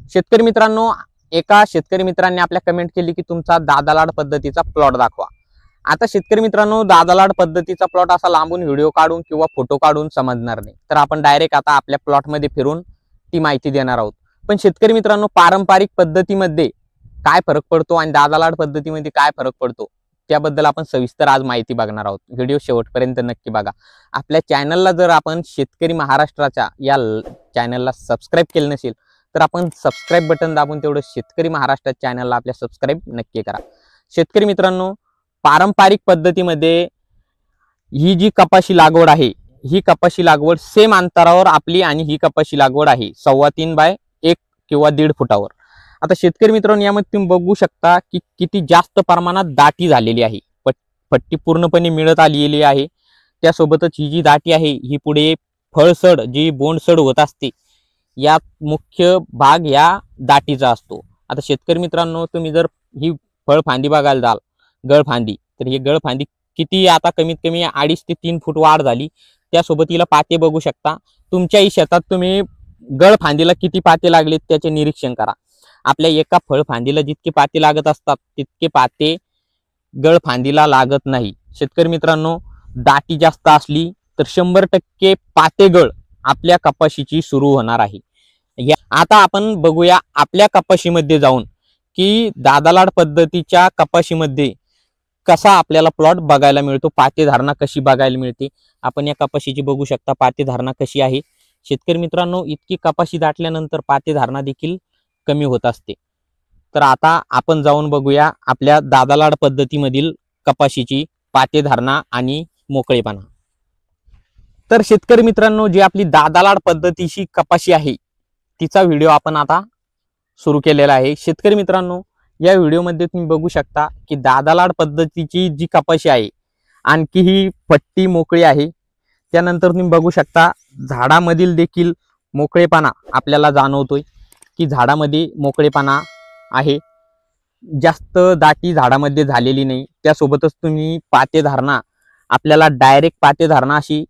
शेतकरी मित्रांनो, एका शेतकरी मित्रांनी आपल्या कमेंट केली की तुमचा दादालाड पद्धतीचा प्लॉट दाखवा। आता शेतकरी मित्रांनो, दादालाड पद्धतीचा प्लॉट असा लांबून व्हिडिओ काढून किंवा फोटो काढून समजणार नाही, तर आपण डायरेक्ट आता आपल्या प्लॉट मध्ये फिरून ती माहिती देणार आहोत। पण शेतकरी मित्रांनो, पारंपरिक पद्धतीमध्ये काय फरक पडतो आणि दादालाड पद्धतीमध्ये काय फरक पडतो त्याबद्दल आपण सविस्तर आज माहिती बघणार आहोत। व्हिडिओ शेवटपर्यंत नक्की बघा। आपल्या चॅनलला जर आपण शेतकरी महाराष्ट्राच्या या चॅनलला सबस्क्राइब केले नसेल तर आपण सबस्क्राइब बटन दाबून तेवढं शेतकरी महाराष्ट्र चॅनलला आपल्या सबस्क्राइब नक्की करा। शेतकरी मित्रांनो, पारंपरिक पद्धतीमध्ये ही जी कपाशी लागवड आहे, ही कपाशी लागवड सेम अंतरावर आपली आणि ही कपाशी लागवड आहे 3.25 बाय 1 किंवा 1.5 फुटावर। आता शेतकरी मित्रांनो, यामध्ये तुम्ही बघू शकता की किती जास्त प्रमाणात दाटी झालेली आहे। पट्टी पूर्णपणे मिळत आलेली आहे। त्यासोबतच ही जी दाटी आहे ही पुढे फळसड जी बोंडसड होत असते, या मुख्य भाग या दाटीचा असतो। आता शेतकरी मित्रांनो, तुम्ही जर ही फळफांदी बघायला जाल, गळफांदी, तर ही गळफांदी किती आता कमीत कमी 2.5 ते 3 फूट वाढ झाली। त्यासोबत हिला पाते बघू शकता। तुमच्याही शेतात तुम्ही गळफांदीला किती पाते लागलेत त्याचे निरीक्षण करा। आपल्या एका फळफांदीला जितके पाते लागत असतात तितके पाते गळफांदीला लागत नाही। शेतकरी मित्रांनो, दाटी जास्त असली तर 100% पाते गळ आपल्या कपाशीची सुरू होणार आहे। आता आपण बघूया आपल्या कपाशीमध्ये जाऊन की दादालाड पद्धतीच्या कपाशीमध्ये कसा आपल्याला प्लॉट बघायला मिळतो, पाते धारणा कशी बघायला मिळते। आपण या कपाशीची बघू शकता पाते धारणा कशी आहे। शेतकरी मित्रांनो, इतकी कपाशी दाटल्यानंतर पाते धारणा देखील कमी होत असते। तर आता आपण जाऊन बघूया आपल्या दादालाड पद्धतीमधील कपाशीची पाते धारणा आणि मोकळेपणा। तर शेतकरी मित्रांनो, जी आपली दादालाड पद्धतीची कपाशी आहे तिचा व्हिडिओ आपण आता सुरू केलेला आहे। शेतकरी मित्रांनो, या व्हिडिओमध्ये तुम्ही बघू शकता की दादालाड पद्धतीची जी कपाशी आहे आणखी ही पट्टी मोकळी आहे। त्यानंतर तुम्ही बघू शकता झाडामधील देखील मोकळेपणा आपल्याला जाणवतोय की झाडामध्ये मोकळेपणा आहे, जास्त दाटी झाडामध्ये झालेली नाही। त्यासोबतच तुम्ही पाते धारणा आपल्याला डायरेक्ट पाते धारणा अशी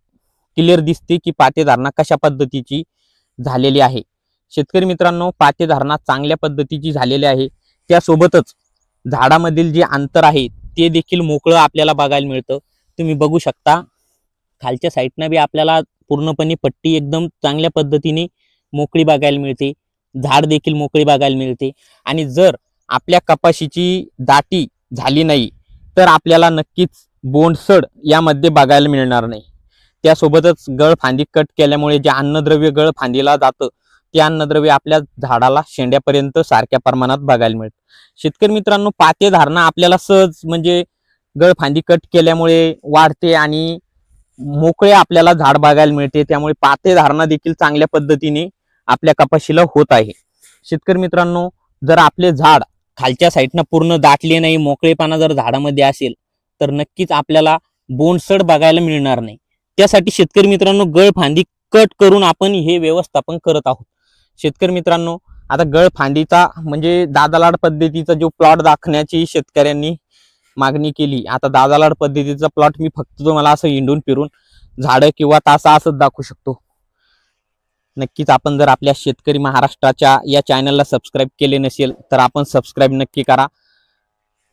क्लिअर दिसते की पाते धारणा कशा पद्धतीची झालेली आहे। शेतकरी मित्रांनो, पाते धारणा चांगल्या पद्धतीची झालेली आहे। त्यासोबतच झाडामधील जे अंतर आहे ते देखील मोकळं आपल्याला बघायला मिळतं। तुम्ही बघू शकता खालच्या साईडनं बी आपल्याला पूर्णपणे पट्टी एकदम चांगल्या पद्धतीने मोकळी बघायला मिळते, झाड देखील मोकळी बघायला मिळते। आणि जर आपल्या कपाशीची दाटी झाली नाही तर आपल्याला नक्कीच बोंडसड यामध्ये बघायला मिळणार नाही। त्यासोबतच गळफांदी कट केल्यामुळे जे अन्नद्रव्य गळफांदीला जातं ते अन्नद्रव्य आपल्या झाडाला शेंड्यापर्यंत सारख्या प्रमाणात बघायला मिळतं। शेतकरी मित्रांनो, पाते धारणा आपल्याला सहज म्हणजे गळफांदी कट केल्यामुळे वाढते आणि मोकळे आपल्याला झाड बघायला मिळते। त्यामुळे पाते धारणा देखील चांगल्या पद्धतीने आपल्या कपाशीला होत आहे। शेतकरी मित्रांनो, जर आपले झाड खालच्या साईडनं पूर्ण दाटले नाही, मोकळेपणा जर झाडामध्ये असेल तर नक्कीच आपल्याला बोंडसड बघायला मिळणार नाही। त्यासाठी शेतकरी मित्रांनो, गळफांदी कट करून आपण हे व्यवस्थापन करत आहोत। शेतकरी मित्रांनो, आता गळफांदीचा म्हणजे दादालाड पद्धतीचा जो प्लॉट दाखवण्याची शेतकऱ्यांनी मागणी केली। आता दादालाड पद्धतीचा प्लॉट मी फक्त तुम्हाला असं हिंडून फिरून झाडं किंवा तासा असंच दाखवू शकतो। नक्कीच आपण जर आपल्या शेतकरी महाराष्ट्राच्या या चॅनलला सबस्क्राइब केले नसेल तर आपण सबस्क्राइब नक्की करा।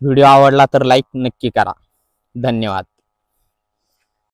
व्हिडिओ आवडला तर लाईक नक्की करा। धन्यवाद।